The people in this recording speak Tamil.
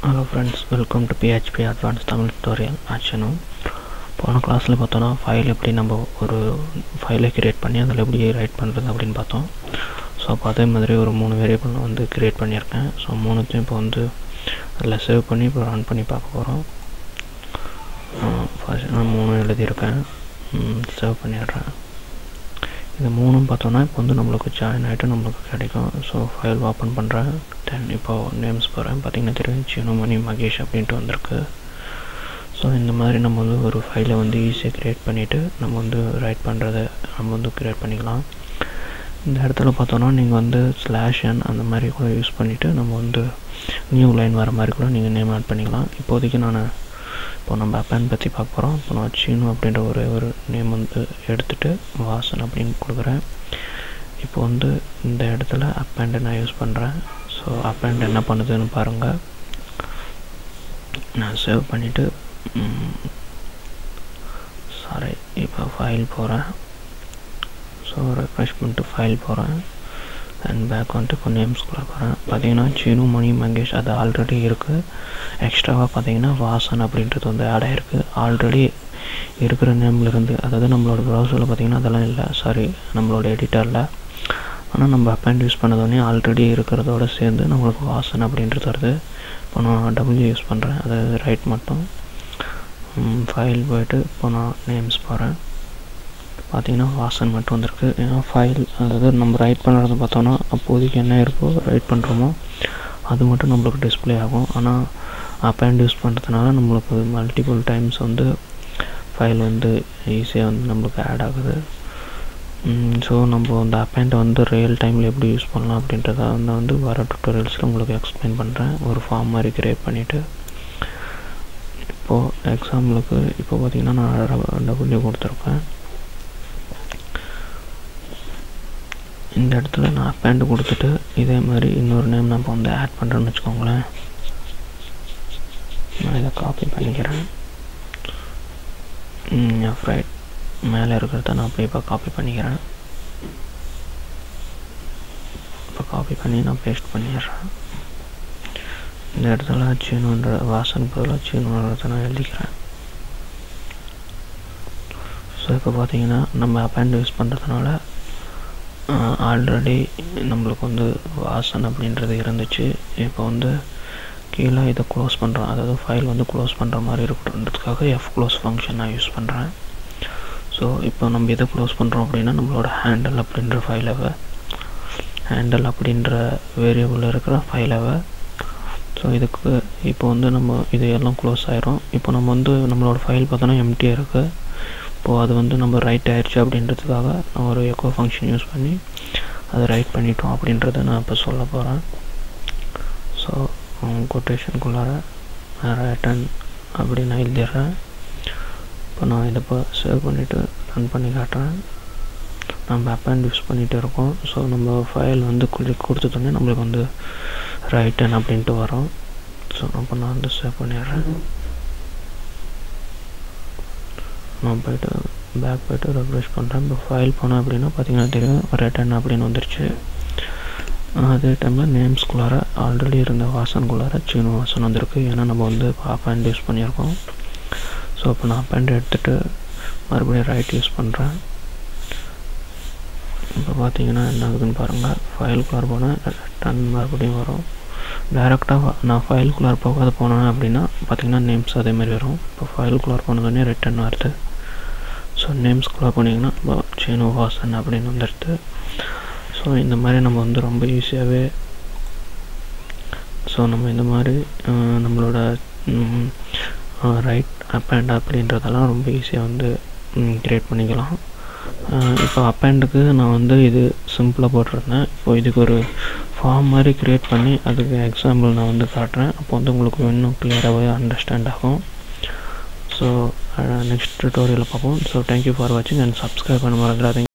Hello friends, welcome to PHP Advanced Tamil Tutorial channel. போன கிளாஸில் பார்த்தோன்னா ஃபைல் எப்படி நம்ம ஒரு ஃபைலை க்ரியேட் பண்ணி அதில் எப்படி ரைட் பண்ணுறது அப்படின்னு பார்த்தோம். ஸோ அப்போ அதே மாதிரி ஒரு 3 வேரியபிள் வந்து க்ரியேட் பண்ணியிருக்கேன். ஸோ 3த்தையும் இப்போ வந்து அதில் சேவ் பண்ணி இப்போ ரன் பண்ணி பார்க்க போகிறோம். ஃபர்ஸ்ட் நான் 3 எழுதியிருக்கேன், சேவ் பண்ணிடுறேன். இது 3ம் பார்த்தோன்னா இப்போ வந்து நம்மளுக்கு ஜாயின் ஆகிட்டு நம்மளுக்கு கிடைக்கும். ஸோ ஃபைல் ஓப்பன் பண்ணுறேன். இப்போ நேம்ஸ் போகிறேன். பார்த்திங்கன்னா தெரியும், சீனுமணி மகேஷ் அப்படின்ட்டு வந்திருக்கு. ஸோ இந்த மாதிரி நம்ம வந்து ஒரு ஃபைலை வந்து ஈஸியாக க்ரியேட் பண்ணிவிட்டு நம்ம வந்து ரைட் பண்ணுறத நம்ம வந்து க்ரியேட் பண்ணிக்கலாம். இந்த இடத்துல பார்த்தோன்னா நீங்கள் வந்து /n அந்த மாதிரி கூட யூஸ் பண்ணிவிட்டு நம்ம வந்து நியூ லைன் வர மாதிரி கூட நீங்கள் நேம் ஆட் பண்ணிக்கலாம். இப்போதைக்கு இப்போ நம்ம அப்பேண்ட் பற்றி பார்க்க போகிறோம். இப்போ நான் சீனு அப்படின்ற ஒரு நேம் வந்து எடுத்துகிட்டு வாசன் அப்படின்னு கொடுக்குறேன். இப்போ வந்து இந்த இடத்துல அப்பேண்டை நான் யூஸ் பண்ணுறேன். ஸோ அப்பேண்ட் என்ன பண்ணுதுன்னு பாருங்கள். நான் சேவ் பண்ணிவிட்டு இப்போ ஃபைல் போகிறேன். ஸோ ரெஃப்ரெஷ் பண்ணிட்டு ஃபைல் போகிறேன் அண்ட் பேக் வந்துட்டு இப்போ நேம்ஸ்குள்ளே போகிறேன். பார்த்தீங்கன்னா சீனுமணி மகேஷ் அது ஆல்ரெடி இருக்குது. எக்ஸ்ட்ராவாக பார்த்தீங்கன்னா வாசன் அப்படின்றது வந்து ஆட் ஆகிருக்கு. ஆல்ரெடி இருக்கிற நேம்லேருந்து, அதாவது நம்மளோட ப்ரௌசரில் பார்த்திங்கன்னா அதெல்லாம் இல்லை, சாரி நம்மளோட எடிட்டரில். ஆனால் நம்ம அப்பேண்ட் யூஸ் பண்ணதோடனே ஆல்ரெடி இருக்கிறதோட சேர்ந்து நம்மளுக்கு வாசன் அப்படின்றது வருது. இப்போ நான் டபுள்யூ யூஸ் பண்ணுறேன், அதாவது ரைட் மட்டும். ஃபைல் போய்ட்டு இப்போ நான் நேம்ஸ் போகிறேன். பார்த்திங்கன்னா வாசன் மட்டும் வந்திருக்கு. ஏன்னா ஃபைல், அதாவது நம்ம ரைட் பண்ணுறது பார்த்தோன்னா அப்போதைக்கு என்ன இருக்கோ ரைட் பண்ணுறோமோ அது மட்டும் நம்மளுக்கு டிஸ்பிளே ஆகும். ஆனால் அப்பேண்ட் யூஸ் பண்ணுறதுனால நம்மளுக்கு மல்டிபிள் டைம்ஸ் வந்து ஃபைல் வந்து ஈஸியாக வந்து நம்மளுக்கு ஆட் ஆகுது. ஸோ நம்ம அந்த அப்பேண்டை வந்து ரியல் டைமில் எப்படி யூஸ் பண்ணலாம் அப்படின்றத வந்து வர டுட்டோரியல்ஸில் உங்களுக்கு எக்ஸ்பிளைன் பண்ணுறேன். ஒரு ஃபார்ம் மாதிரி க்ரியேட் பண்ணிவிட்டு இப்போது எக்ஸாம்பிளுக்கு இப்போ பார்த்திங்கன்னா நான் டபுள்யூ கொடுத்துருப்பேன். இந்த இடத்துல நான் அப்பேண்ட் கொடுத்துட்டு இதே மாதிரி இன்னொரு நேம் நான் இப்போ வந்து ஆட் பண்ணுறேன்னு வச்சுக்கோங்களேன். நான் இதை காப்பி பண்ணிக்கிறேன். ரைட் மேலே இருக்கிறத நான் அப்படியே இப்போ காப்பி பண்ணிக்கிறேன். இப்போ காப்பி பண்ணி நான் பேஸ்ட் பண்ணிடுறேன். இந்த இடத்துல சீனுன்ற வாசன் பதிலாக சீனுன்றதை நான் எழுதிக்கிறேன். ஸோ இப்போ பார்த்தீங்கன்னா நம்ம அப்பேண்ட் யூஸ் பண்ணுறதுனால ஆல்ரெடி நம்மளுக்கு வந்து வாசன் அப்படின்றது இருந்துச்சு. இப்போ வந்து கீழே இதை க்ளோஸ் பண்ணுறோம், அதாவது ஃபைல் வந்து க்ளோஸ் பண்ணுற மாதிரி இருக்குன்றதுக்காக க்ளோஸ் ஃபங்க்ஷன் நான் யூஸ் பண்ணுறேன். ஸோ இப்போ நம்ம எதை க்ளோஸ் பண்ணுறோம் அப்படின்னா நம்மளோட ஹேண்டல் அப்படின்ற ஹேண்டல் அப்படின்ற வேரியபிளில் இருக்கிற ஃபைலவை. ஸோ இதுக்கு இப்போ வந்து நம்ம இதையெல்லாம் க்ளோஸ் ஆயிரும். இப்போ நம்ம வந்து நம்மளோட ஃபைல் பார்த்தோன்னா எம்டியாக இருக்குது. இப்போது அது வந்து நம்ம ரைட் ஆயிடுச்சு அப்படின்றதுக்காக நான் ஒரு எக்கோ ஃபங்க்ஷன் யூஸ் பண்ணி அதை ரைட் பண்ணிட்டோம் அப்படின்றத நான் இப்போ சொல்ல போகிறேன். ஸோ கொட்டேஷனுக்குள்ளார ரிட்டன் அப்படி நான் எழுதிடுறேன். இப்போ நான் இதை இப்போ சேவ் பண்ணிவிட்டு ரன் பண்ணி காட்டுறேன். நம்ம அப்பேண்ட் யூஸ் பண்ணிகிட்டு இருக்கோம். ஸோ நம்ம ஃபைல் வந்து கொடுத்தோடனே நம்மளுக்கு வந்து ரைட்டன் அப்படின்ட்டு வரும். ஸோ அப்போ நான் வந்து சேவ் பண்ணிடுறேன். நான் போய்ட்டு பேக் போய்ட்டு ரெஃப்ரெஷ் பண்ணுறேன். இப்போ ஃபைல் போனேன் அப்படின்னா பார்த்திங்கன்னா தெரியும், ரிட்டன் அப்படின்னு வந்துருச்சு. அதே டைமில் நேம்ஸ்குள்ளார ஆல்ரெடி இருந்த வாசனுக்குள்ளார சீனு வாசன் வந்திருக்கு. ஏன்னா நம்ம வந்து அப்பேண்ட் யூஸ் பண்ணியிருக்கோம். ஸோ இப்போ நான் அப்பேண்ட் எடுத்துகிட்டு மறுபடியும் ரைட் யூஸ் பண்ணுறேன். இப்போ பார்த்தீங்கன்னா என்ன ஆகுதுன்னு பாருங்கள். ஃபைலுக்குள்ளார போனேன், ரிட்டன் மறுபடியும் வரும். டேரெக்டாக நான் ஃபைலுக்குள்ளார போகாத போனேன் அப்படின்னா பார்த்திங்கன்னா நேம்ஸ் அதேமாதிரி வரும். இப்போ ஃபைலுக்குள்ளார போனதுன்னே ரிட்டன் வருது. ஸோ நேம்ஸ்குள்ளே போனீங்கன்னா இப்போ சீனு வாசன் அப்படின்னு வந்துடுது. ஸோ இந்த மாதிரி நம்ம வந்து ரொம்ப ஈஸியாகவே நம்ம இந்த மாதிரி நம்மளோட ரைட் அப்பேண்ட் அப்படின்றதெல்லாம் ரொம்ப ஈஸியாக வந்து க்ரியேட் பண்ணிக்கலாம். இப்போ அப்பேண்டுக்கு நான் வந்து இது சிம்பிளாக போட்டிருந்தேன். இப்போ இதுக்கு ஒரு ஃபார்ம் மாதிரி க்ரியேட் பண்ணி அதுக்கு எக்ஸாம்பிள் நான் வந்து காட்டுறேன். அப்போ வந்து உங்களுக்கு இன்னும் கிளியராகவே அண்டர்ஸ்டாண்ட் ஆகும். ஸோ நெக்ஸ்ட் டுட்டோரியலில் பார்ப்போம். ஸோ தேங்க்யூ ஃபார் வாட்சிங் அண்ட் சப்ஸ்கிரைப் பண்ண மறந்துடாதீங்க.